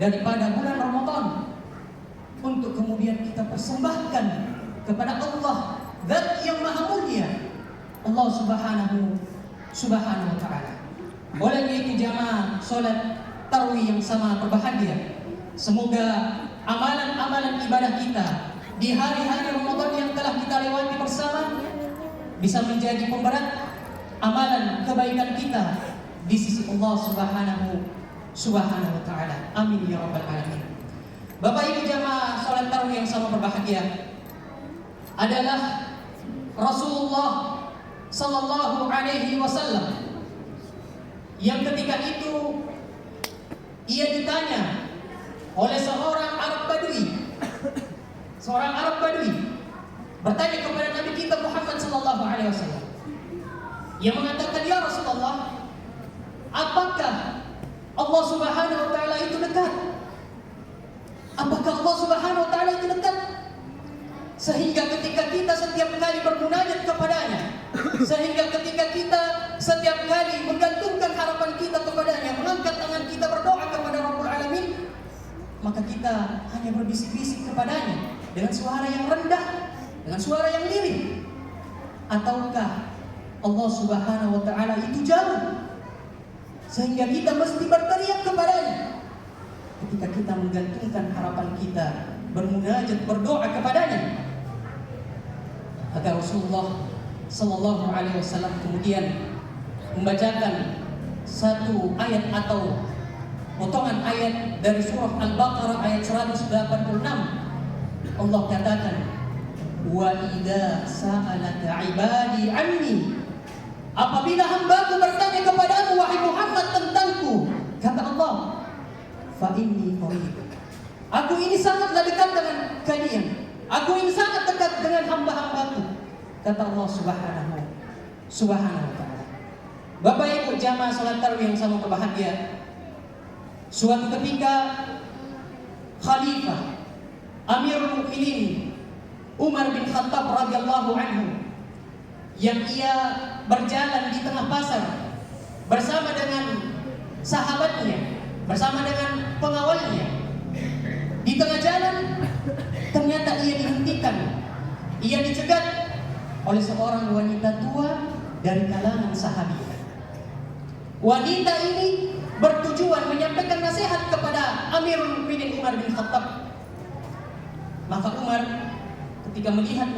daripada bulan Ramadan untuk kemudian kita persembahkan kepada Allah Zat yang Maha Mulia, Allah Subhanahu wa Ta'ala. Oleh itu jamaah salat tarawih yang sama berbahagia, semoga amalan-amalan ibadah kita di hari-hari Ramadan yang telah kita lewati bersama bisa menjadi pemberat amalan kebaikan kita di sisi Allah Subhanahu wa Ta'ala. Amin ya rabbal alamin. Bapak Ibu jamaah salat tarawih yang sama berbahagia adalah Rasulullah sallallahu alaihi wasallam yang ketika itu ia ditanya oleh seorang Arab Badui bertanya kepada Nabi kita Muhammad sallallahu alaihi wasallam. Ia mengatakan, ya Rasulullah, apakah Allah Subhanahu wa Ta'ala itu dekat? Apakah Allah Subhanahu wa Ta'ala itu dekat? Sehingga ketika kita setiap kali bermunajat kepadanya, sehingga ketika kita setiap kali menggantungkan harapan kita kepadanya, mengangkat tangan kita berdoa kepada Rabbul Alamin, maka kita hanya berbisik-bisik kepadanya dengan suara yang rendah, dengan suara yang lirih. Ataukah Allah Subhanahu wa Ta'ala itu jauh sehingga kita mesti berteriak kepadanya ketika kita menggantungkan harapan kita, bermunajat, berdoa kepadanya? Maka Rasulullah sallallahu alaihi wasallam kemudian membacakan satu ayat atau potongan ayat dari surah Al-Baqarah ayat 186. Allah katakan, wa idza sa'alaka 'ibadi 'anni, apabila hambaku bertanya kepadamu wahai Muhammad tentangku, kata Allah, fa inni qarib, aku ini sangatlah dekat dengan kalian, aku ini sangat dekat dengan hamba-hambaku, kata Allah Subhanahu wa Ta'ala. Bapak Ibu jamaah salat tarawih yang sama berbahagia, suatu ketika Khalifah Amirul Mukminin Umar bin Khattab radhiyallahu anhu yang ia berjalan di tengah pasar bersama dengan sahabatnya, bersama dengan pengawalnya. Di tengah jalan ternyata ia dihentikan, ia dicegat oleh seorang wanita tua dari kalangan sahabat. Wanita ini bertujuan menyampaikan nasihat kepada Amirul Mukminin Umar bin Khattab. Maka Umar ketika melihat